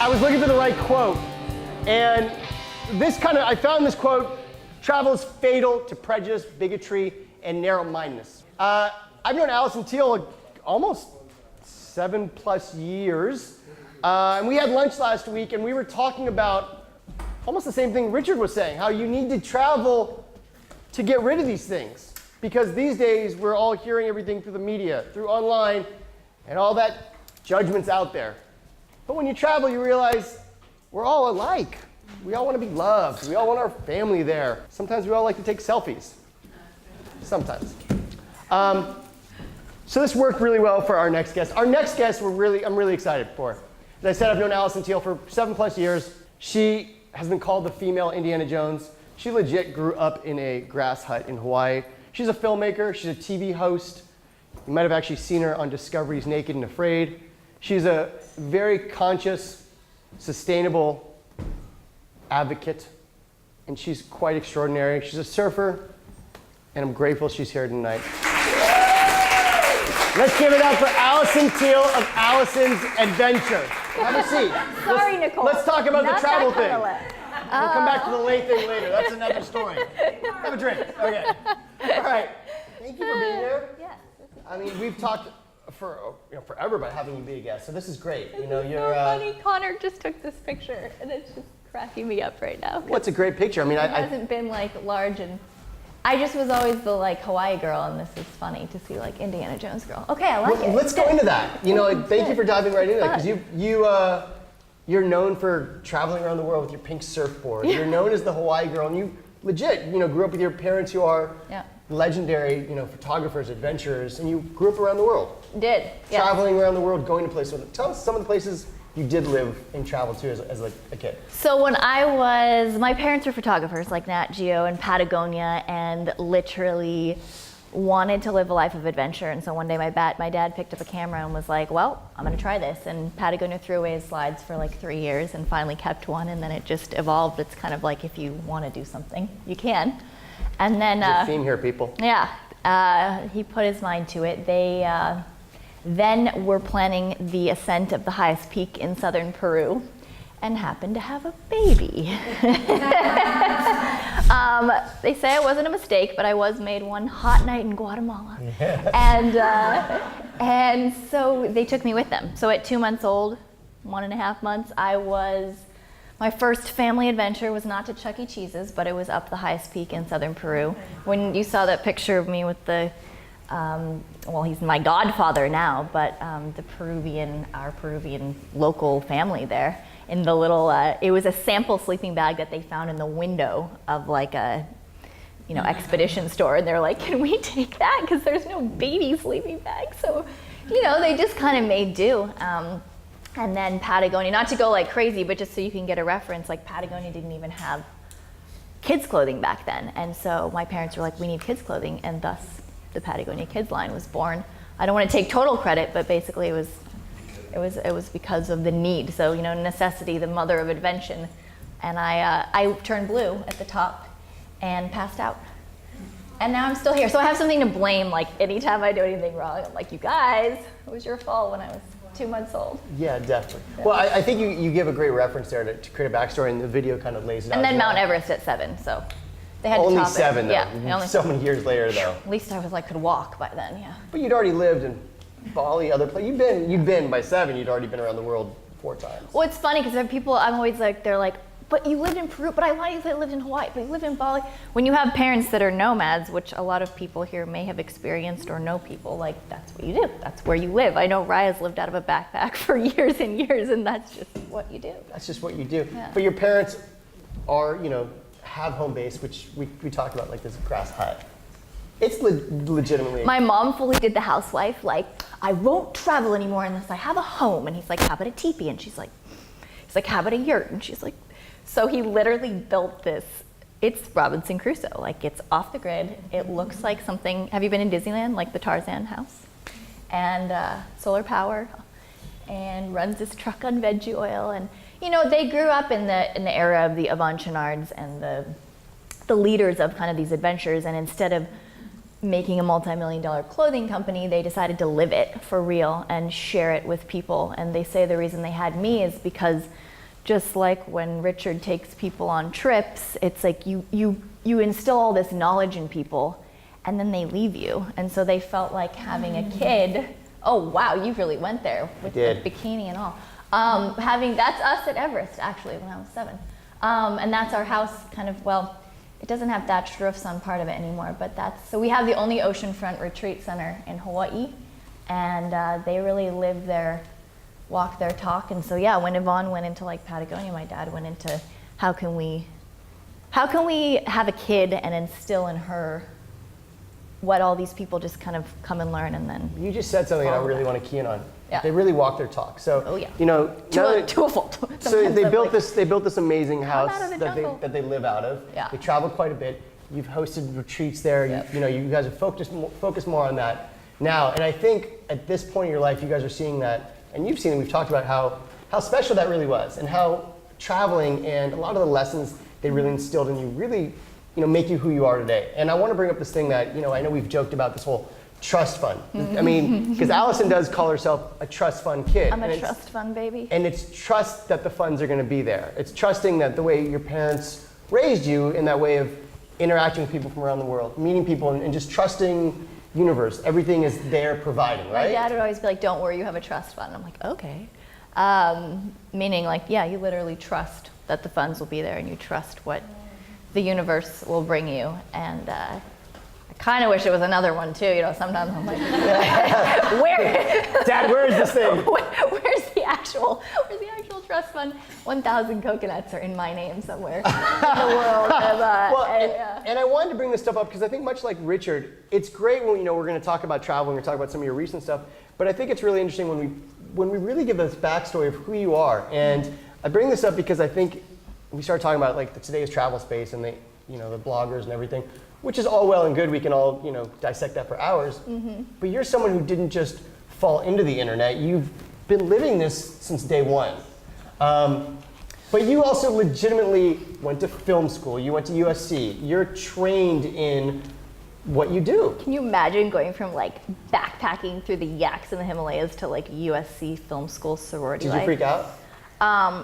I was looking for the right quote, and I found this quote: travel is fatal to prejudice, bigotry, and narrow-mindedness. I've known Alison Teal almost 7+ years, and we had lunch last week, and we were talking about almost the same thing Richard was saying, how you need to travel to get rid of these things. Because these days, we're all hearing everything through the media, through online, and all that judgment's out there. But when you travel, you realize we're all alike. We all want to be loved. We all want our family there. Sometimes we all like to take selfies. Sometimes. So this worked really well for our next guest. Our next guest I'm really excited for. As I said, I've known Alison Teal for 7+ years. She has been called the female Indiana Jones. She legit grew up in a grass hut in Hawaii. She's a filmmaker. She's a TV host. You might have actually seen her on Discovery's Naked and Afraid. She's a very conscious, sustainable advocate, and she's quite extraordinary. She's a surfer, and I'm grateful she's here tonight. Let's give it up for Alison Teal of Alison's Adventure. Have a seat. Sorry, Nicole. Let's talk about Not the travel that thing. kind of lip. We'll come back to the late thing later. That's another story. Have a drink. Okay. All right. Thank you for being here. Yes. I mean, we've talked for forever about having you be a guest, so this is great. You're so funny. Connor just took this picture, and it's just cracking me up right now. Well, it's a great picture. I mean, it hasn't been like large, and I just was always the like Hawaii girl, and this is funny to see like Indiana Jones girl. Okay, I like it. Let's go into that. Thank you for diving right into that, because you're known for traveling around the world with your pink surfboard. Yeah. You're known as the Hawaii girl, and you legit, grew up with your parents who are legendary, photographers, adventurers, and you grew up around the world. Did. Traveling around the world, going to places. Tell us some of the places you did live and travel to as like a kid. So when my parents were photographers like Nat Geo and Patagonia, and literally wanted to live a life of adventure. And so one day my dad picked up a camera and was like, well, I'm gonna try this. And Patagonia threw away his slides for like 3 years and finally kept one, and then it just evolved. It's kind of like if you wanna do something, you can. And then- There's a theme here, people. Yeah, he put his mind to it. They then were planning the ascent of the highest peak in southern Peru and happened to have a baby. They say it wasn't a mistake, but I was made one hot night in Guatemala. Yeah. And so they took me with them. So at 2 months old, 1.5 months, my first family adventure was not to Chuck E. Cheese's, but it was up the highest peak in southern Peru. When you saw that picture of me with he's my godfather now, but our Peruvian local family there, in the little, it was a sample sleeping bag that they found in the window of like a, expedition store, and they're like, can we take that? Because there's no baby sleeping bag. So, they just kind of made do. And then Patagonia, not to go like crazy, but just so you can get a reference, like Patagonia didn't even have kids clothing back then. And so my parents were like, we need kids clothing, and thus the Patagonia Kids line was born. I don't want to take total credit, but basically it was because of the need. So, necessity, the mother of invention. And I turned blue at the top and passed out. And now I'm still here. So I have something to blame, like anytime I do anything wrong. I'm like, you guys, it was your fault when I was 2 months old. Yeah, definitely. Yeah. Well, I think you give a great reference there to create a backstory, and the video kind of lays it out. And then Mount Everest at 7, so they had only to top 7, it. though. Yeah, so many years later, though. At least I could walk by then, yeah. But you'd already lived in Bali, other places. You'd been by 7. You'd already been around the world 4 times. Well, it's funny because people, I'm always like, they're like, but you lived in Peru, but I thought you lived in Hawaii, but you lived in Bali. When you have parents that are nomads, which a lot of people here may have experienced or know people, like that's what you do. That's where you live. I know Raya's lived out of a backpack for years and years, and that's just what you do. That's just what you do. Yeah. But your parents are, have home base, which we talked about, like this grass hut. It's legitimately. My mom fully did the housewife, like, I won't travel anymore unless I have a home. And he's like, how about a teepee? And he's like, how about a yurt? And she's like, so he literally built this. It's Robinson Crusoe. Like, it's off the grid. It looks like something. Have you been in Disneyland? Like the Tarzan house? And solar power, and runs this truck on veggie oil. And, they grew up in the era of the avant-gardes and the leaders of kind of these adventures. And instead of making a multi-million-dollar clothing company, they decided to live it for real and share it with people. And they say the reason they had me is because just like when Richard takes people on trips, it's like you instill all this knowledge in people and then they leave you. And so they felt like having a kid. Oh wow, you really went there with the bikini and all. That's us at Everest actually when I was 7. And that's our house kind of, well, it doesn't have thatched roofs on part of it anymore, but so we have the only oceanfront retreat center in Hawaii, and they really live there, walk their talk. And so yeah, when Yvonne went into like Patagonia, my dad went into how can we have a kid and instill in her what all these people just kind of come and learn, and then you just said something that I really want to key in on. Yeah. They really walk their talk. So to a fault. So they built this amazing house the that they live out of. Yeah. They travel quite a bit. You've hosted retreats there. Yep. You guys are focused more on that now. And I think at this point in your life, you guys are seeing that, and you've seen it. We've talked about how special that really was, and how traveling and a lot of the lessons they really instilled in you really, make you who you are today. And I want to bring up this thing that, I know we've joked about this whole trust fund. I mean, because Alison does call herself a trust fund kid. I'm a trust fund baby. And it's trust that the funds are going to be there. It's trusting that the way your parents raised you in that way of interacting with people from around the world, meeting people, and just trusting universe. Everything is there providing, right? My dad would always be like, don't worry, you have a trust fund. I'm like, okay. Meaning like, yeah, you literally trust that the funds will be there, and you trust what the universe will bring you. And I kind of wish it was another one too. Sometimes I'm like, Dad, where is this thing? Where's the actual trust fund? 1,000 coconuts are in my name somewhere in the world. And I wanted to bring this stuff up because I think much like Richard, it's great when we're going to talk about travel, we're going to talk about some of your recent stuff, but I think it's really interesting when we really give this backstory of who you are. And I bring this up because I think we started talking about like today's travel space and the bloggers and everything, which is all well and good. We can all dissect that for hours. Mm-hmm. But you're someone who didn't just fall into the internet. You've been living this since day one. But you also legitimately went to film school. You went to USC. You're trained in what you do. Can you imagine going from like backpacking through the yaks in the Himalayas to like USC film school sorority life? Did you freak out?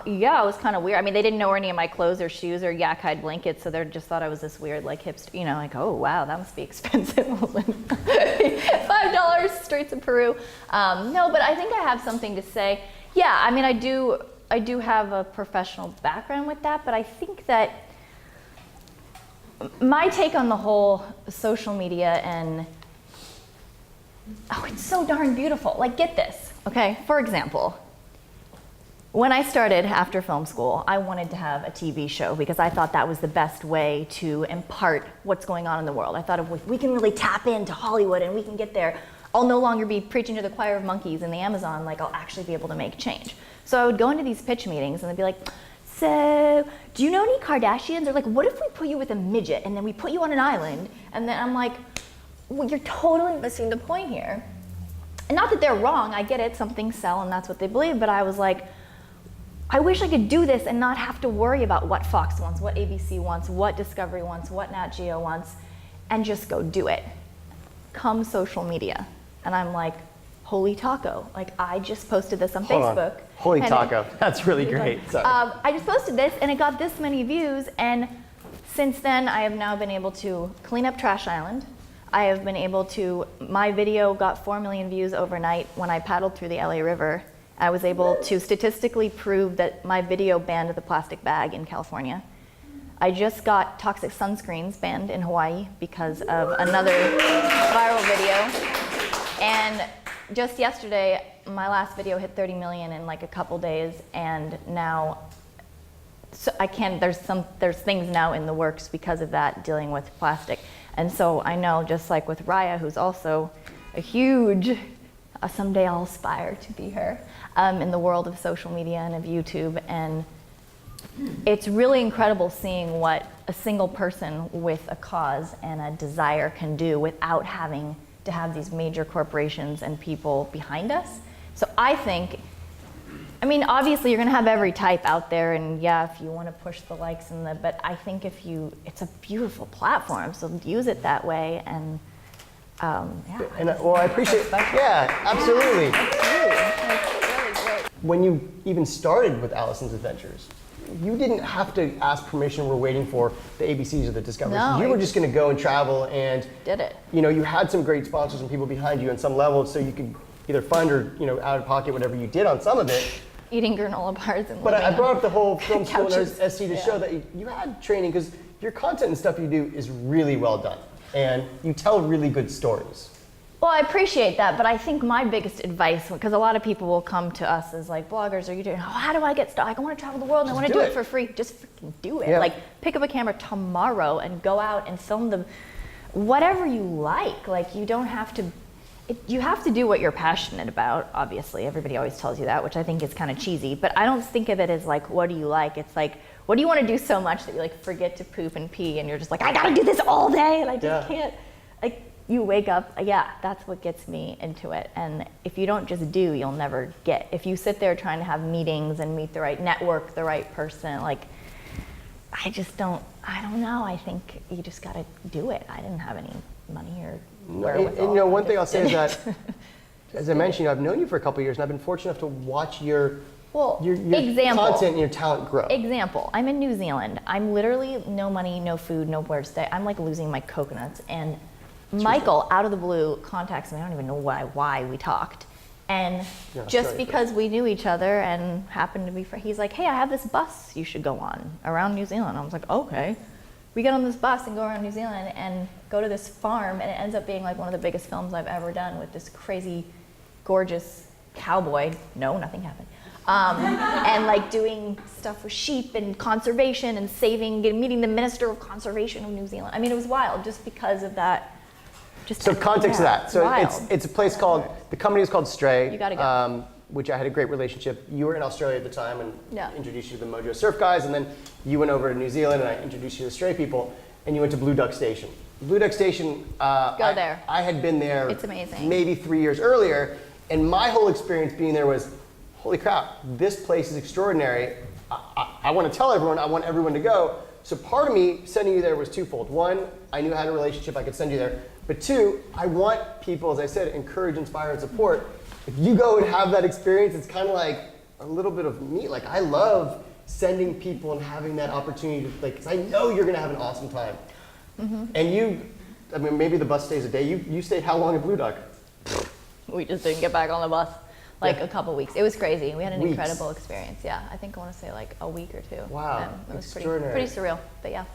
Yeah, it was kind of weird. I mean, they didn't know where any of my clothes or shoes or yak hide blankets, so they just thought I was this weird like hipster, like, oh wow, that must be expensive. $5 straight to Peru. No, but I think I have something to say. Yeah, I mean, I do have a professional background with that, but I think that my take on the whole social media and, it's so darn beautiful. Like, get this, okay? For example, when I started after film school, I wanted to have a TV show because I thought that was the best way to impart what's going on in the world. I thought if we can really tap into Hollywood and we can get there, I'll no longer be preaching to the choir of monkeys in the Amazon, like I'll actually be able to make change. So I would go into these pitch meetings and they'd be like, so do you know any Kardashians? Or like, what if we put you with a midget and then we put you on an island? And then I'm like, well, you're totally missing the point here. And not that they're wrong, I get it, some things sell and that's what they believe, but I was like, I wish I could do this and not have to worry about what Fox wants, what ABC wants, what Discovery wants, what Nat Geo wants, and just go do it. Come social media. And I'm like, holy taco. Like, I just posted this on Facebook. Holy taco. That's really great. Sorry. I just posted this and it got this many views, and since then I have now been able to clean up Trash Island. I have been able to, my video got 4 million views overnight when I paddled through the LA River. I was able to statistically prove that my video banned the plastic bag in California. I just got toxic sunscreens banned in Hawaii because of another viral video. And just yesterday, my last video hit 30 million in like a couple days, and now so there's things now in the works because of that, dealing with plastic. And so I know, just like with Raya, who's also a huge, someday I'll aspire to be her, in the world of social media and of YouTube. And it's really incredible seeing what a single person with a cause and a desire can do without having to have these major corporations and people behind us. So I think, I mean, obviously you're gonna have every type out there, and yeah, if you wanna push the likes but I think it's a beautiful platform, so use it that way. And yeah. And I appreciate, yeah, absolutely. It's really great. when you even started with Alison's Adventures, you didn't have to ask permission. We're waiting for the ABCs or the Discoveries. No, you were just going to go and travel, and did it. You know, you had some great sponsors and people behind you on some level, so you could either fund or, you know, out of pocket whatever you did on some of it. Eating granola bars and. But I brought up the whole film school and couches. SC to show that you had training, because your content and stuff you do is really well done, and you tell really good stories. Well, I appreciate that, but I think my biggest advice, because a lot of people will come to us as like bloggers, or you doing, how do I get started? I want to travel the world and I want to do it for free. Just freaking do it. Yeah. Like, pick up a camera tomorrow and go out and film them, whatever you like. Like, you don't have to, you have to do what you're passionate about, obviously. Everybody always tells you that, which I think is kind of cheesy, but I don't think of it as like, what do you like? It's like, what do you want to do so much that you like forget to poop and pee and you're just like, I gotta do this all day and I just can't. Like, you wake up, that's what gets me into it. And if you don't just do, you'll never get. If you sit there trying to have meetings and meet the right network, the right person, like, I don't know. I think you just gotta do it. I didn't have any money or wherewithal. And you know, one thing I'll say is that, as I mentioned, I've known you for a couple of years, and I've been fortunate enough to watch your content and your talent grow. Example, I'm in New Zealand. I'm literally no money, no food, nowhere to stay. I'm like losing my coconuts. And Michael, out of the blue, contacts me. I don't even know why we talked. And just because we knew each other and happened to be friends, he's like, hey, I have this bus you should go on around New Zealand. I was like, okay. We get on this bus and go around New Zealand and go to this farm, and it ends up being like one of the biggest films I've ever done with this crazy, gorgeous cowboy. No, nothing happened. And like doing stuff with sheep and conservation and saving and meeting the Minister of Conservation of New Zealand. I mean, it was wild just because of that. So context to that. So it's a place called, the company is called Stray. You gotta go. Which I had a great relationship. You were in Australia at the time and introduced you to the Mojo Surf guys, and then you went over to New Zealand and I introduced you to Stray people, and you went to Blue Duck Station. Blue Duck Station, go there. I had been there it's amazing. Maybe 3 years earlier, and my whole experience being there was, holy crap, this place is extraordinary. I want to tell everyone, I want everyone to go. So part of me sending you there was twofold. One, I knew I had a relationship, I could send you there. But two, I want people, as I said, encourage, inspire, and support. If you go and have that experience, it's kind of like a little bit of me. Like, I love sending people and having that opportunity to, like, 'cause I know you're gonna have an awesome time. Mm-hmm. And you, I mean, maybe the bus stays a day. You stayed how long at Blue Duck? We just didn't get back on the bus. Like a couple weeks. It was crazy. We had an incredible experience. Yeah, I think I want to say like a week or two. Wow, it was extraordinary. pretty surreal. But yeah,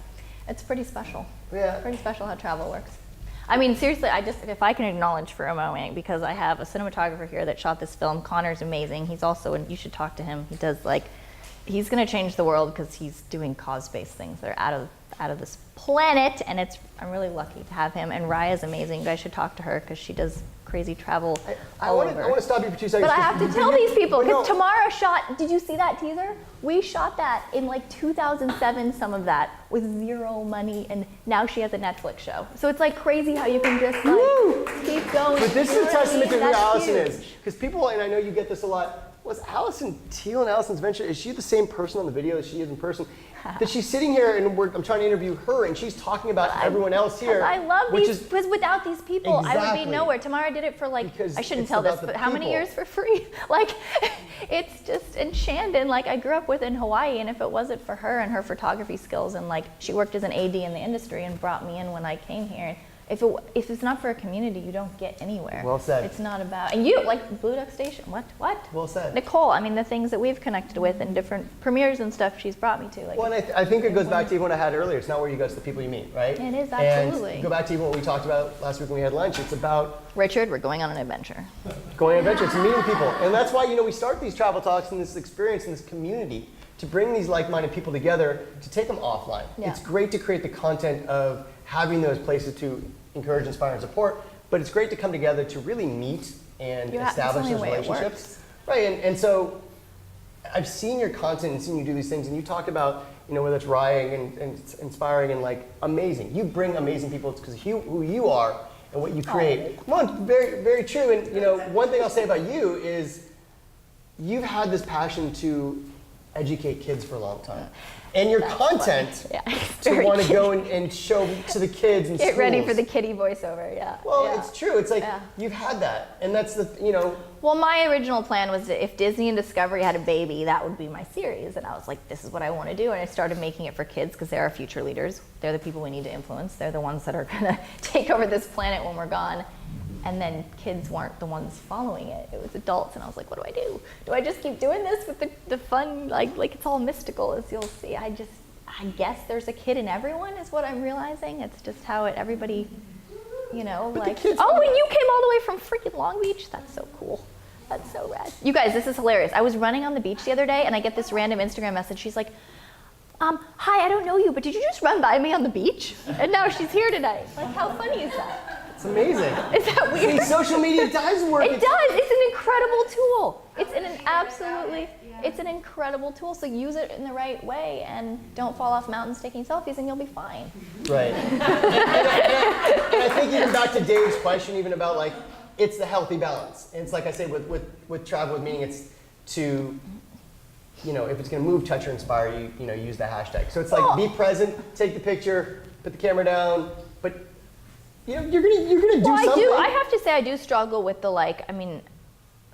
it's pretty special. Yeah. Pretty special how travel works. I mean, seriously, if I can acknowledge for a moment, because I have a cinematographer here that shot this film. Connor's amazing. He's also, and you should talk to him. He does he's gonna change the world because he's doing cause-based things that are out of this planet, and I'm really lucky to have him. And Raya's amazing. You guys should talk to her because she does crazy travel all over. I want to stop you for 2 seconds. But I have to tell these people, because Tamara shot, did you see that teaser? We shot that in like 2007, some of that, with zero money, and now she has a Netflix show. So it's like crazy how you can just like keep going. But this is a testament to who Alison is. Because people, and I know you get this a lot, was Alison Teal and Alison's Venture, is she the same person on the video as she is in person? That she's sitting here and I'm trying to interview her and she's talking about everyone else here. I love these, because without these people, I would be nowhere. Tamara did it for like, because I shouldn't tell this, but how many years for free? Like, it's just, and Shandon, like I grew up with in Hawaii, and if it wasn't for her and her photography skills, and like she worked as an AD in the industry and brought me in when I came here. If it's not for a community, you don't get anywhere. Well said. It's not about, and you, like Blue Duck Station, what? Well said. Nicole, I mean, the things that we've connected with and different premieres and stuff she's brought me to. Like, well, and I think it goes back to even what I had earlier. It's not where you go, it's the people you meet, right? It is, absolutely. And go back to even what we talked about last week when we had lunch. It's about Richard, we're going on an adventure. Going on an adventure, it's meeting people. And that's why, we start these travel talks and this experience in this community to bring these like-minded people together, to take them offline. Yeah. It's great to create the content of having those places to encourage, inspire, and support, but it's great to come together to really meet and establish those relationships. Right, and so I've seen your content and seen you do these things, and you talked about, whether it's writing and inspiring and like amazing. You bring amazing people because who you are and what you create. Well, very, very true. And one thing I'll say about you is you've had this passion to educate kids for a long time. And your That's content funny. Yeah, it's to very want to kiddie. go and show to the kids and Get ready for the kiddie voiceover, yeah. Well, yeah. it's true. It's like Yeah. you've had that, and that's the, you know. Well, my original plan was that if Disney and Discovery had a baby, that would be my series. And I was like, this is what I want to do. And I started making it for kids because they're our future leaders. They're the people we need to influence. They're the ones that are going to take over this planet when we're gone. And then kids weren't the ones following it. It was adults. And I was like, what do I do? Do I just keep doing this with the fun, like it's all mystical, as you'll see. I guess there's a kid in everyone is what I'm realizing. It's just how everybody, you know, But like, the kids- oh, and you came all the way from freaking Long Beach? That's so cool. That's so rad. You guys, this is hilarious. I was running on the beach the other day and I get this random Instagram message. She's like, hi, I don't know you, but did you just run by me on the beach? And now she's here tonight. Like, how funny is that? It's amazing. Is that weird? See, social media does work. It does. It's an incredible tool. It's an incredible tool. So use it in the right way and don't fall off mountains taking selfies and you'll be fine. Right. And I think even back to Dave's question, even about like, it's the healthy balance. And it's like I say with travel, with meaning it's to, you know, if it's going to move, touch, or inspire, you know, use the hashtag. So it's like be present, take the picture, put the camera down, but you know, you're gonna do something. I have to say I do struggle with the like, I mean,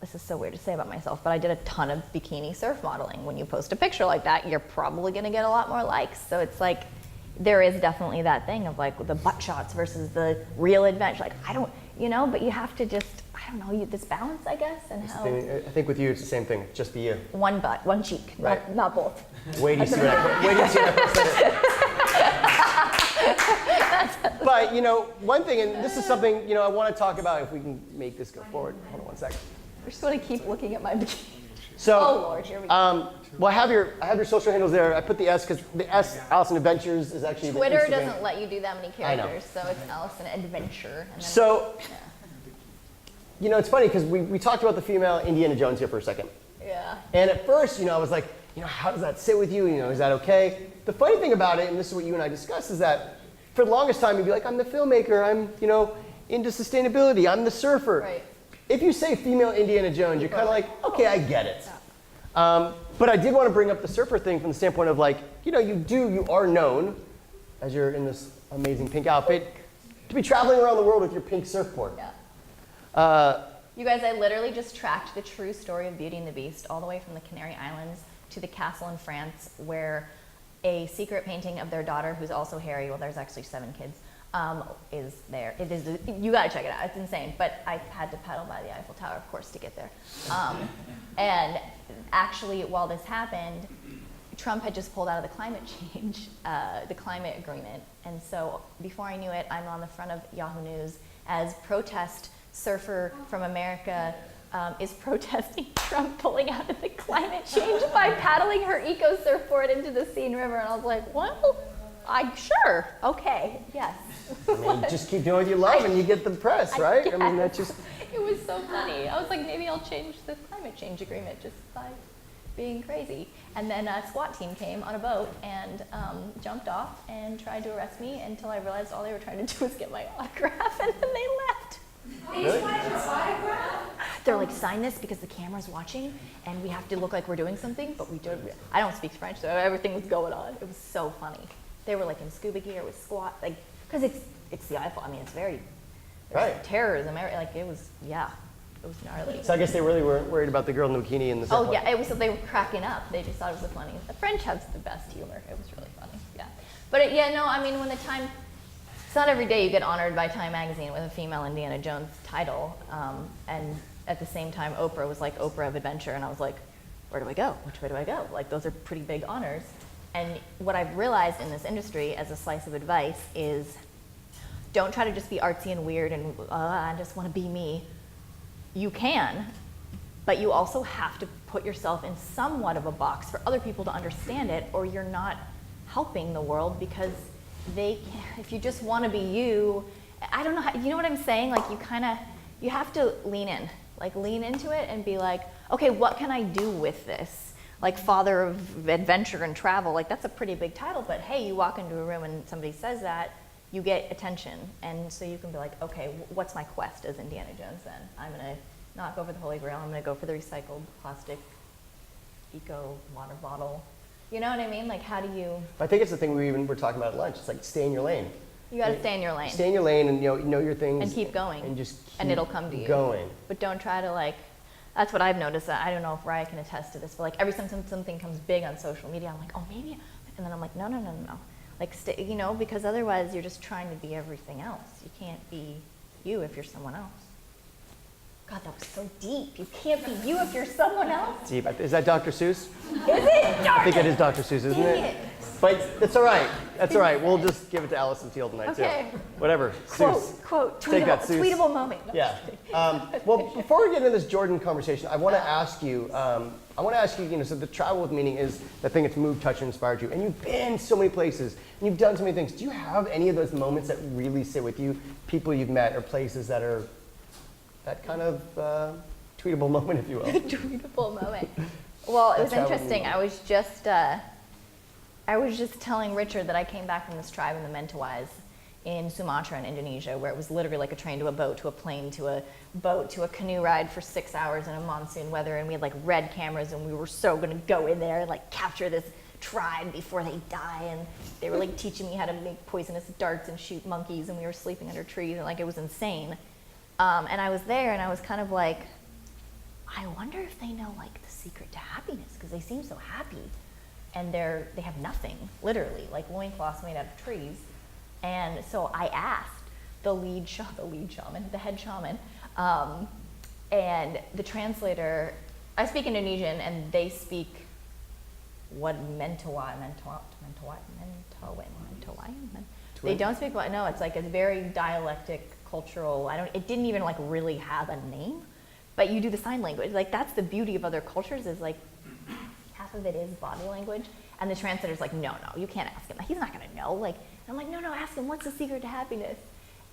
this is so weird to say about myself, but I did a ton of bikini surf modeling. When you post a picture like that, you're probably gonna get a lot more likes. So it's like, there is definitely that thing of like the butt shots versus the real adventure. Like, I don't, you know, but you have to just, I don't know, this balance, I guess, and how. I think with you, it's the same thing. Just be you. One butt, one cheek, Right. not both. Wait till you see what I posted. But you know, one thing, and this is something you know I want to talk about if we can make this go forward. Hold on one second. I just want to keep looking at my bikini. So, Oh Lord, here we go. well, I have your social handles there. I put the S because the S, Alison Adventures, is actually Twitter the Instagram. doesn't let you do that many I know. characters, so it's Alison Adventure. And then So, you know, it's funny because we talked about the female Indiana Jones here for a second. yeah. And at first, you know, I was like, you know, how does that sit with you? You know, is that okay? The funny thing about it, and this is what you and I discussed, is that for the longest time, you'd be like, I'm the filmmaker, I'm, you know, into sustainability, I'm the surfer. Right. If you say female Indiana Jones, you're kind of like, okay, I get it. But I did want to bring up the surfer thing from the standpoint of like, you know, you are known, as you're in this amazing pink outfit, to be traveling around the world with your pink surfboard. Yeah. You guys, I literally just tracked the true story of Beauty and the Beast all the way from the Canary Islands to the castle in France where a secret painting of their daughter, who's also Harry, well, there's actually 7 kids, is there. It is, you gotta check it out, it's insane. But I had to paddle by the Eiffel Tower, of course, to get there. And actually, while this happened, Trump had just pulled out of the climate change, the climate agreement. And so before I knew it, I'm on the front of Yahoo News as protest surfer from America is protesting Trump pulling out of the climate change by paddling her eco surfboard into the Seine River. And I was like, well, sure, okay, yes. I mean, just keep doing what you love and you get the press, right? I mean, that's just. It was so funny. I was like, maybe I'll change the climate change agreement just by being crazy. And then a SWAT team came on a boat and jumped off and tried to arrest me until I realized all they were trying to do was get my autograph, and then they left. Really? They're like, sign this because the camera's watching and we have to look like we're doing something, but we don't. I don't speak French, so everything was going on. It was so funny. They were like in scuba gear with squat, like, because it's the Eiffel. I mean, it's very Right. terrorism. Like it was, yeah, it was gnarly. So I guess they really weren't worried about the girl in the bikini and the Oh surfboard. yeah, it was. They were cracking up. They just thought it was the funniest. The French has the best humor. It was really funny. Yeah, but yeah, no. I mean, when the Time, it's not every day you get honored by Time magazine with a female Indiana Jones title. And at the same time, Oprah was like Oprah of Adventure, and I was like, where do I go? Which way do I go? Like those are pretty big honors. And what I've realized in this industry as a slice of advice is, don't try to just be artsy and weird and I just want to be me. You can, but you also have to put yourself in somewhat of a box for other people to understand it, or you're not helping the world, because if you just want to be you, I don't know how, you know what I'm saying? Like you have to lean in, like lean into it and be like, okay, what can I do with this? Like father of adventure and travel, like that's a pretty big title, but hey, you walk into a room and somebody says that, you get attention, and so you can be like, okay, what's my quest as Indiana Jones then? I'm gonna not go for the Holy Grail, I'm gonna go for the recycled plastic eco water bottle. You know what I mean? Like, how do you? I think it's the thing we were talking about at lunch. It's like stay in your lane. You got to stay in your lane. Stay in your lane and know your things. And keep going. And just keep and it'll come to you. Going. But don't try to like. That's what I've noticed. I don't know if Raya can attest to this, but like every time something comes big on social media, I'm like, oh maybe, and then I'm like, no. Like stay, because otherwise you're just trying to be everything else. You can't be you if you're someone else. God, that was so deep. You can't be you if you're someone else. Deep. Is that Dr. Seuss? Is it? I think it is Dr. Seuss, isn't it? But that's all right. That's all right. We'll just give it to Alison Teal tonight too. Whatever. Seuss. Quote. Take that, Seuss. Tweetable moment. No, yeah. Well, before we get into this Jordan conversation, I want to ask you. So the travel with meaning is the thing that's moved, touched, and inspired you. And you've been so many places, and you've done so many things. Do you have any of those moments that really sit with you? People you've met, or places that are that kind of tweetable moment, if you will. Tweetable moment. Well, it was interesting. I was just telling Richard that I came back from this tribe in the Mentawais in Sumatra in Indonesia, where it was literally like a train to a boat to a plane to a boat to a canoe ride for 6 hours in a monsoon weather, and we had like red cameras, and we were so gonna go in there and like capture this tribe before they die, and they were like teaching me how to make poisonous darts and shoot monkeys, and we were sleeping under trees, and like it was insane. And I was there, and I was kind of like, I wonder if they know like the secret to happiness, because they seem so happy. And they have nothing, literally, like loincloths made out of trees. And so I asked the head shaman, and the translator. I speak Indonesian, and they speak what Mentawai. They don't speak. No, it's like a very dialectic, cultural. It didn't even like really have a name, but you do the sign language. Like that's the beauty of other cultures is like. Half of it is body language, and the translator's like, no, you can't ask him. He's not gonna know. Like, I'm like, no, ask him. What's the secret to happiness?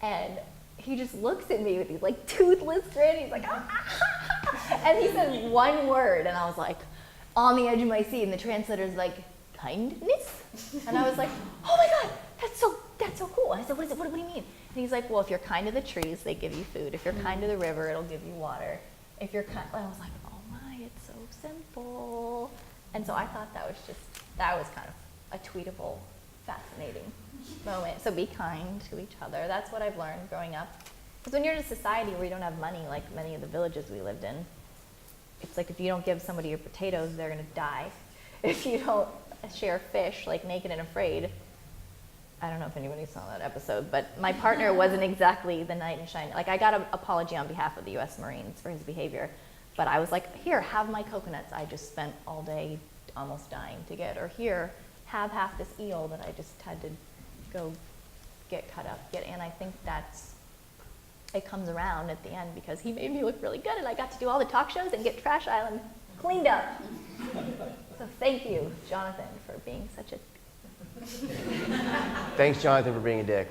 And he just looks at me with these like toothless grin. He's like, and he says one word, and I was like, on the edge of my seat. And the translator's like, kindness. And I was like, oh my God, that's so cool. And I said, what is it? What do you mean? And he's like, well, if you're kind to the trees, they give you food. If you're kind to the river, it'll give you water. If you're kind, I was like, oh my, it's so simple. And so I thought that was kind of a tweetable, fascinating moment. So be kind to each other. That's what I've learned growing up. Because when you're in a society where you don't have money, like many of the villages we lived in, it's like if you don't give somebody your potatoes, they're going to die. If you don't share fish, like Naked and Afraid, I don't know if anybody saw that episode, but my partner wasn't exactly the knight in shining. Like I got an apology on behalf of the U.S. Marines for his behavior. But I was like, here, have my coconuts I just spent all day almost dying to get. Or here, have half this eel that I just had to go get cut up. And I think it comes around at the end because he made me look really good, and I got to do all the talk shows and get Trash Island cleaned up. So thank you, Jonathan, for being such a... Thanks, Jonathan, for being a dick.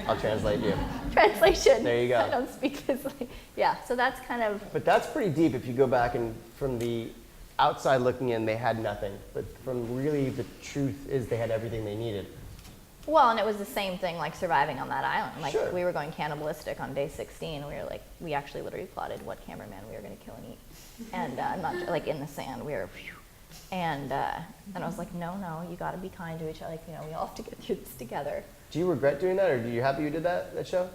I'll translate you. Translation. There you go. I don't speak this way. Yeah, so that's kind of... But that's pretty deep if you go back and from the outside looking in, they had nothing. But from really the truth is they had everything they needed. Well, and it was the same thing like surviving on that island. Like sure. We were going cannibalistic on day 16. We actually literally plotted what cameraman we were going to kill and eat. And not like in the sand, we were... And I was like, no, you got to be kind to each other. Like, we all have to get through this together. Do you regret doing that, or are you happy you did that show?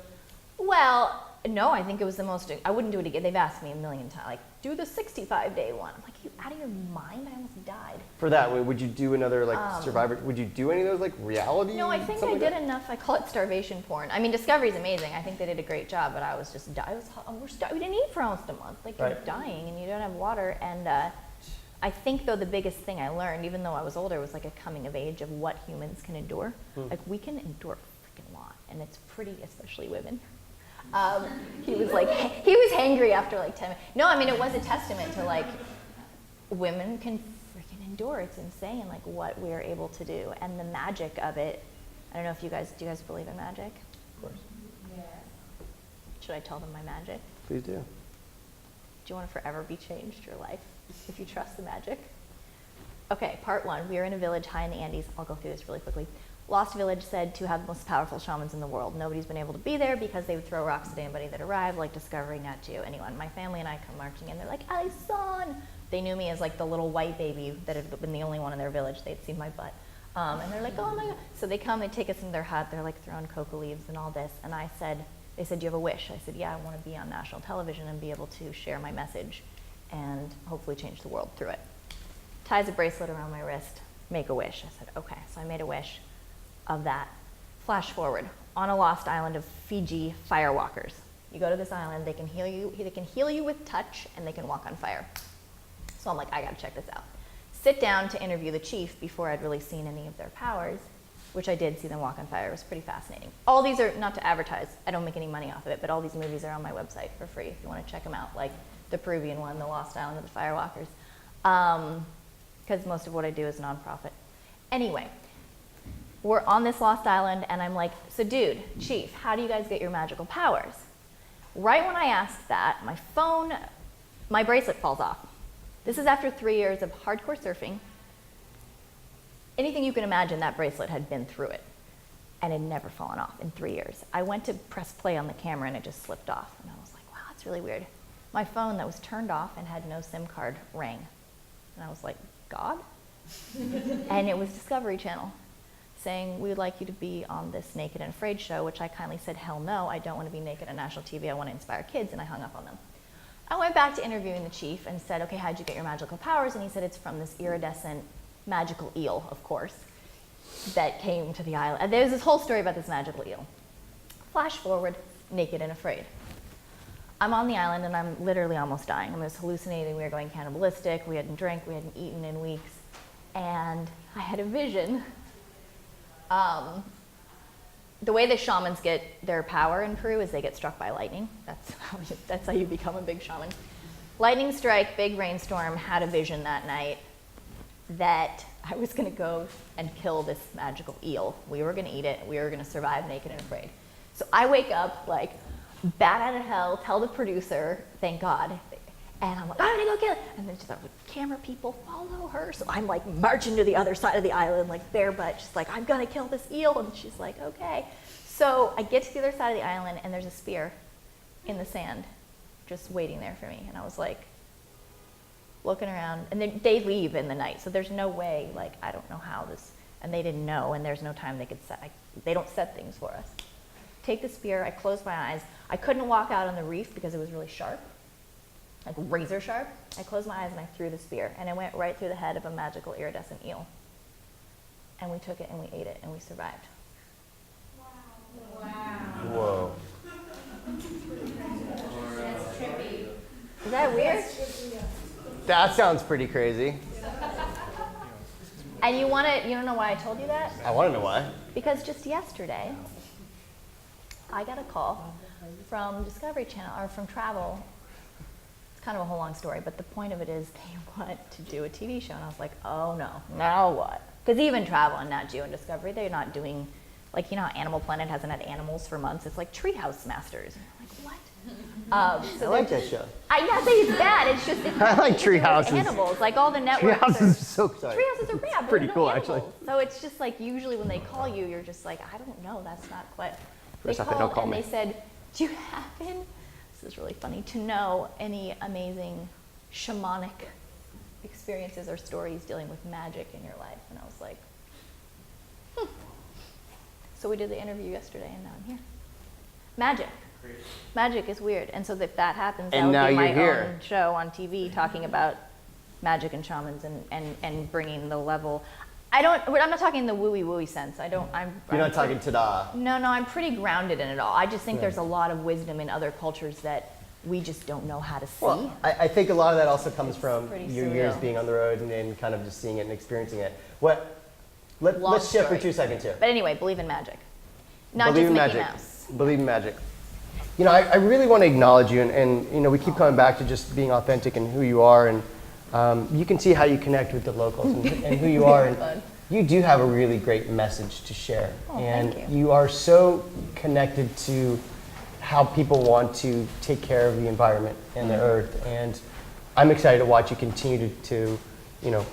Well, no, I think it was the most, I wouldn't do it again. They've asked me a million times, like, do the 65-day one. I'm like, are you out of your mind? I almost died. For that, would you do another, like, Survivor? Would you do any of those, like, reality? No, I think I did enough. I call it starvation porn. I mean, Discovery's amazing. I think they did a great job, but I was just, we didn't eat for almost a month. Like, you're dying, and you don't have water. And I think, though, the biggest thing I learned, even though I was older, was, like, a coming of age of what humans can endure. Like, we can endure a freaking lot, and it's pretty, especially women. He was hangry after like 10 minutes. No, I mean, it was a testament to like, women can freaking endure. It's insane, like what we're able to do and the magic of it. I don't know if do you guys believe in magic? Of course. Yeah. Should I tell them my magic? Please do. Do you want to forever be changed, your life, if you trust the magic? Okay, part one, we are in a village high in the Andes. I'll go through this really quickly. Lost Village said to have the most powerful shamans in the world. Nobody's been able to be there because they would throw rocks at anybody that arrived, like Discovery, Nat Geo, anyone. My family and I come marching in. They're like, Alison! They knew me as like the little white baby that had been the only one in their village. They'd seen my butt. And they're like, oh my God. So they come, they take us into their hut. They're like throwing coca leaves and all this. And they said, do you have a wish? I said, yeah, I want to be on national television and be able to share my message and hopefully change the world through it. Ties a bracelet around my wrist, make a wish. I said, okay. So I made a wish of that. Flash forward, on a lost island of Fiji, firewalkers. You go to this island, they can heal you with touch, and they can walk on fire. So I'm like, I gotta check this out. Sit down to interview the chief before I'd really seen any of their powers, which I did see them walk on fire. It was pretty fascinating. All these are, not to advertise, I don't make any money off of it, but all these movies are on my website for free if you wanna check them out, like the Peruvian one, The Lost Island of the Firewalkers, because most of what I do is nonprofit. Anyway, we're on this lost island, and I'm like, so dude, chief, how do you guys get your magical powers? Right when I asked that, my bracelet falls off. This is after 3 years of hardcore surfing. Anything you can imagine, that bracelet had been through it, and had never fallen off in 3 years. I went to press play on the camera, and it just slipped off, and I was like, wow, that's really weird. My phone that was turned off and had no SIM card rang, and I was like, God? And it was Discovery Channel saying, we would like you to be on this Naked and Afraid show, which I kindly said, hell no, I don't want to be naked on national TV, I want to inspire kids, and I hung up on them. I went back to interviewing the chief and said, okay, how'd you get your magical powers? And he said, it's from this iridescent magical eel, of course, that came to the island. And there's this whole story about this magical eel. Flash forward, Naked and Afraid. I'm on the island, and I'm literally almost dying. I was hallucinating, we were going cannibalistic, we hadn't drank, we hadn't eaten in weeks, and I had a vision. The way the shamans get their power in Peru is they get struck by lightning. That's how you become a big shaman. Lightning strike, big rainstorm, had a vision that night that I was gonna go and kill this magical eel. We were gonna eat it, we were gonna survive Naked and Afraid. So I wake up like, bat out of hell, tell the producer, thank God, and I'm like, I'm gonna go kill it. And then she's like, camera people, follow her. So I'm like marching to the other side of the island, like bare butt. She's like, I'm gonna kill this eel. And she's like, okay. So I get to the other side of the island, and there's a spear in the sand just waiting there for me. And I was like, looking around, and they leave in the night. So there's no way, like, I don't know how this, and they didn't know, and there's no time they could set, they don't set things for us. Take the spear, I closed my eyes. I couldn't walk out on the reef because it was really sharp, like razor sharp. I closed my eyes and I threw the spear, and it went right through the head of a magical iridescent eel. And we took it and we ate it and we survived. Wow. Whoa. That's trippy. Is that weird? That sounds pretty crazy. And you don't know why I told you that? I want to know why. Because just yesterday, I got a call from Discovery Channel, or from Travel. It's kind of a whole long story, but the point of it is they want to do a TV show. And I was like, oh no, now what? Because even Travel and Nat Geo and Discovery, they're not doing, like, you know how Animal Planet hasn't had animals for months? It's like Treehouse Masters. And I'm like, what? I like that show. I'm not saying it's bad, it's just, it's I like it's with Treehouses. animals, like all the networks Treehouses are, is so exciting. Treehouses are rad, but Pretty no cool, animals. actually. So it's just like, usually when they call you, you're just like, I don't know, that's not quite. First off, they don't call and me. they said, do you happen, this is really funny, to know any amazing shamanic experiences or stories dealing with magic in your life? And I was like, So we did the interview yesterday, and now I'm here. Magic. Magic is weird, and so if that happens, And that would be now my you're here. own show on TV talking about magic and shamans and bringing the level. I'm not talking in the wooey sense. You're not talking ta-da. No, I'm pretty grounded in it all. I just think there's a lot of wisdom in other cultures that we just don't know how to see. Well, I think a lot of that also comes from pretty your years surreal. being on the road and kind of just seeing it and experiencing it. Long Let's shift for story. 2 seconds here. But anyway, believe in magic. Not Believe just in Mickey magic. Mouse. Believe in magic. You know, I really want to acknowledge you, and you know, we keep coming back to just being authentic and who you are, and you can see how you connect with the locals and who you are, and Fun. you do have a really great message to share, Oh, and thank you. you are so connected to how people want to take care of the environment and the earth, and I'm excited to watch you continue to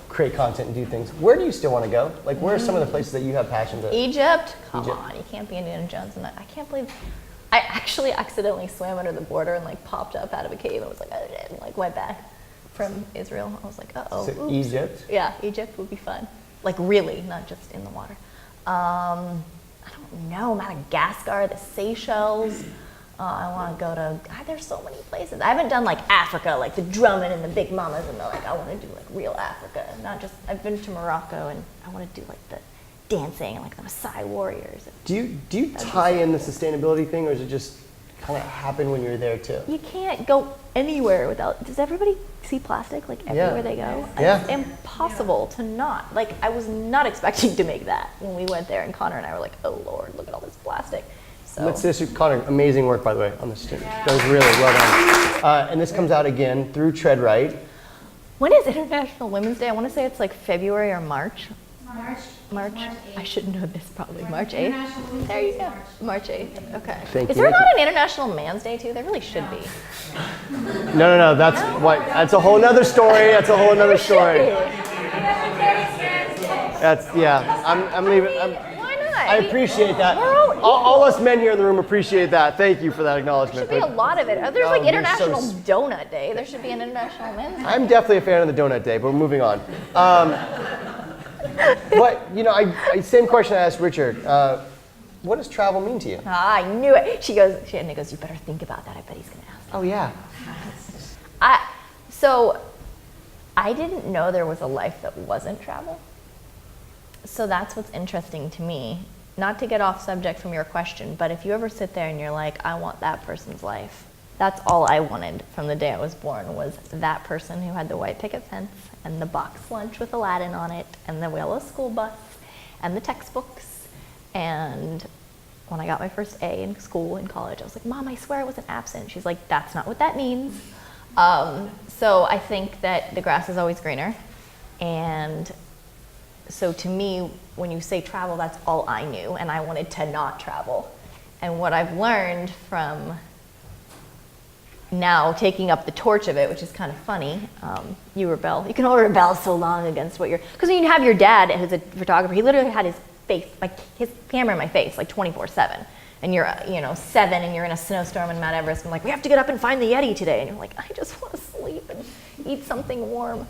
create content and do things. Where do you still want to go? Like, where are some of the places that you have passions at? Egypt? Come on, you can't be Indiana Jones. And I can't believe, I actually accidentally swam under the border and like popped up out of a cave and was like, oh, and like went back from Israel. I was like, uh-oh. So oops. Egypt? Yeah, Egypt would be fun. Like really, not just in the water. I don't know, Madagascar, the Seychelles. I want to go to, God, there's so many places. I haven't done like Africa, like the drumming and the big mamas, and like I want to do like real Africa, not just, I've been to Morocco and I want to do like the dancing and like the Maasai warriors. Do you tie in the sustainability thing, or does it just kind of happen when you're there too? You can't go anywhere without, does everybody see plastic like everywhere they go? Yeah. It's impossible to not. Like I was not expecting to make that when we went there, and Connor and I were like, oh Lord, look at all this plastic. So. Let's say, Connor, amazing work, by the way, on the student. That was really well done. And this comes out again through Tread Right. When is International Women's Day? I want to say it's like February or March. March. 8th. I should know this probably. March 8th. There you go. March 8th. Okay. Thank is you. there not an International Man's Day too? There really should be. No. That's a whole nother story. That's a whole nother story. That's I'm leaving. Why not? I appreciate that. All us men here in the room appreciate that. Thank you for that acknowledgement. There should be a lot of it. There's like you're International so Donut Day. There should be an International Men's Day. I'm definitely a fan of the Donut Day, but moving on. But same question I asked Richard. What does travel mean to you? I knew it. She goes, you better think about that. I bet he's gonna ask. Oh yeah. So I didn't know there was a life that wasn't travel. So that's what's interesting to me. Not to get off subject from your question, but if you ever sit there and you're like, I want that person's life. That's all I wanted from the day I was born, was that person who had the white picket fence and the box lunch with Aladdin on it and the yellow school bus and the textbooks. And when I got my first A in school, in college, I was like, Mom, I swear I wasn't absent. She's like, that's not what that means. So I think that the grass is always greener. And so to me, when you say travel, that's all I knew, and I wanted to not travel. And what I've learned from now taking up the torch of it, which is kind of funny, you can only rebel so long against what you're, because when you have your dad who's a photographer, he literally had his face, like his camera in my face, like 24/7. And you're, 7 and you're in a snowstorm in Mount Everest, and like, we have to get up and find the Yeti today. And you're like, I just want to sleep and eat something warm.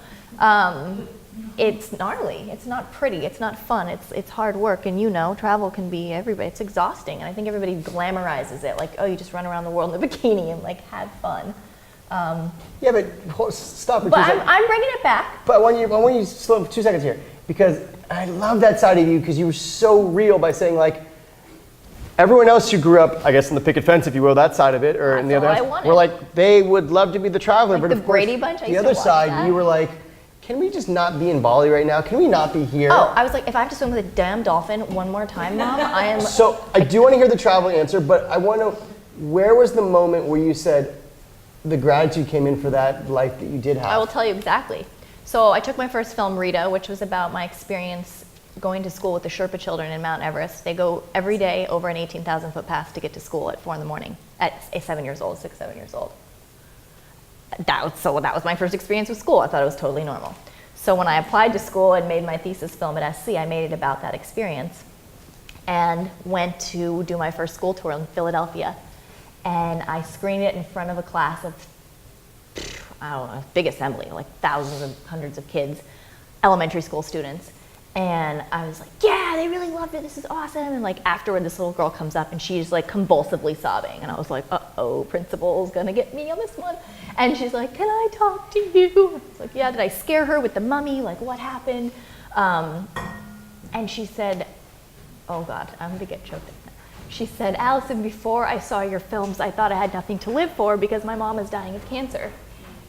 It's gnarly, it's not pretty, it's not fun, it's hard work, and travel can be everybody, it's exhausting, and I think everybody glamorizes it, like, oh, you just run around the world in a bikini and like have fun. Yeah, but stop it. But I'm bringing it back. But I want you to slow 2 seconds here, because I love that side of you, because you were so real by saying like, everyone else who grew up, I guess, in the picket fence, if you will, that side of it, or That's in the other all I end, wanted. were like, they would love to be the traveler, Like but the of course, Brady Bunch, I the used to other watch side, that. you were like, can we just not be in Bali right now? Can we not be here? Oh, I was like, if I have to swim with a damn dolphin one more time, Mom, I am. So I do want to hear the travel answer, but I want to know, where was the moment where you said the gratitude came in for that life that you did have? I will tell you exactly. So I took my first film, Rita, which was about my experience going to school with the Sherpa children in Mount Everest. They go every day over an 18,000-foot pass to get to school at 4 in the morning at 7 years old, 6, 7 years old. That was my first experience with school. I thought it was totally normal. So when I applied to school and made my thesis film at SC, I made it about that experience and went to do my first school tour in Philadelphia. And I screened it in front of a class of, I don't know, big assembly, like thousands and hundreds of kids, elementary school students. And I was like, yeah, they really loved it. This is awesome. And like afterward, this little girl comes up and she's like convulsively sobbing. And I was like, uh-oh, principal's gonna get me on this one. And she's like, can I talk to you? I was like, yeah, did I scare her with the mummy? Like, what happened? And she said, oh God, I'm gonna get choked up. She said, Alison, before I saw your films, I thought I had nothing to live for because my mom is dying of cancer.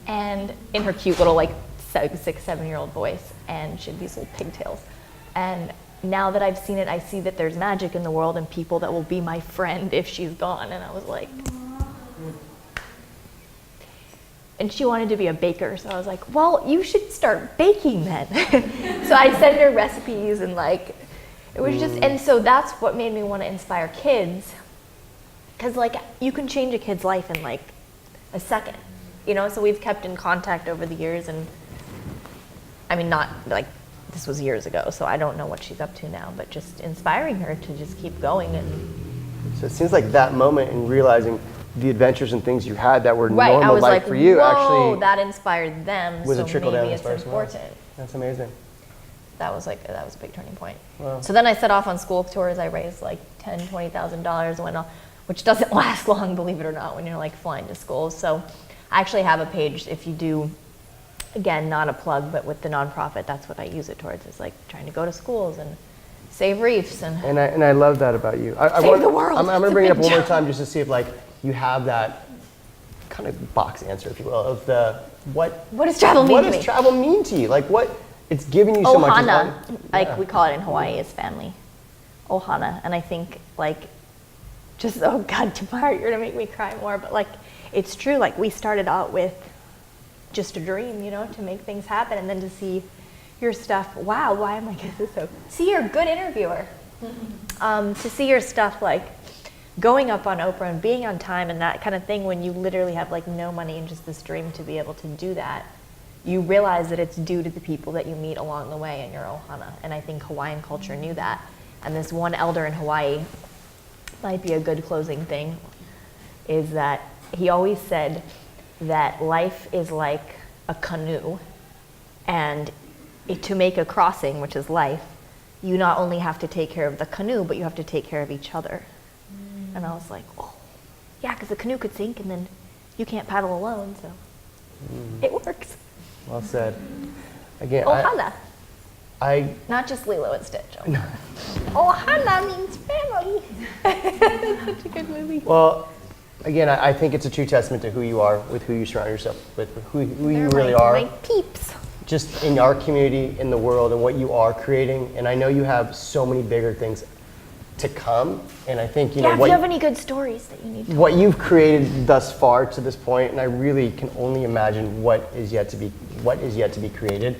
And in her cute little like 6, 7-year-old voice, and she had these little pigtails. And now that I've seen it, I see that there's magic in the world and people that will be my friend if she's gone. And I was like, and she wanted to be a baker. So I was like, well, you should start baking then. So I sent her recipes and like, it was just, and so that's what made me want to inspire kids. Cause like you can change a kid's life in like a second, so we've kept in contact over the years, and I mean, not like this was years ago, so I don't know what she's up to now, but just inspiring her to just keep going. And So it seems like that moment and realizing the adventures and things you had that were right, I normal was life like, for you whoa, actually that inspired them, was so a trickle down maybe it's inspiration. important. That's amazing. That was a big turning point. Wow. So then I set off on school tours. I raised like $20,000, went off, which doesn't last long, believe it or not, when you're like flying to schools. So I actually have a page. If you do, again, not a plug, but with the nonprofit, that's what I use it towards. Is like trying to go to schools and save reefs and I love that about you. Save the world. I'm going It's to a bring it up big one more job. time just to see if like you have that kind of box answer, if you will, of the what does travel mean what to does me? travel mean to you? Like what it's giving you so much. Ohana, like Yeah. we call it in Hawaii, is family. Ohana, and I think like, just oh God, tomorrow you're gonna make me cry more, but like it's true. Like we started out with just a dream, you know, to make things happen, and then to see your stuff. Wow, why am I getting so? See, you're a good interviewer. To see your stuff like going up on Oprah and being on time and that kind of thing, when you literally have like no money and just this dream to be able to do that. You realize that it's due to the people that you meet along the way in your ohana. And I think Hawaiian culture knew that. And this one elder in Hawaii might be a good closing thing, is that he always said that life is like a canoe, and to make a crossing, which is life, you not only have to take care of the canoe, but you have to take care of each other. And I was like, oh, yeah, because the canoe could sink and then you can't paddle alone, so it works. Well said. Again, Ohana. I Not just Lilo and Stitch. Ohana means family. That's such a good movie. well, again, I think it's a true testament to who you are, with who you surround yourself with who you They're really my, are. my peeps. Just in our community, in the world, and what you are creating. And I know you have so many bigger things to come. And I think Yeah, if what you have any good stories that you need to. what you've created thus far to this point, and I really can only imagine what is yet to be created.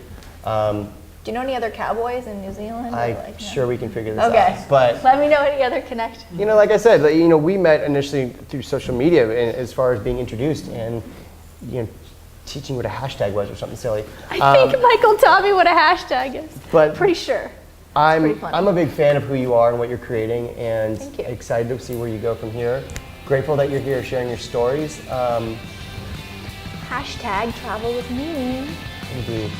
Do you know any other cowboys in New Zealand? Or I'm like, no? sure we can figure this Okay. out. But Let me know any other connections. like I said, we met initially through social media, and as far as being introduced and teaching what a hashtag was or something silly. I think Michael taught me what a hashtag is. But Pretty sure. I'm pretty funny. a big fan of who you are and what you're creating, and Thank you. excited to see where you go from here. Grateful that you're here sharing your stories. Hashtag travel with me. Indeed.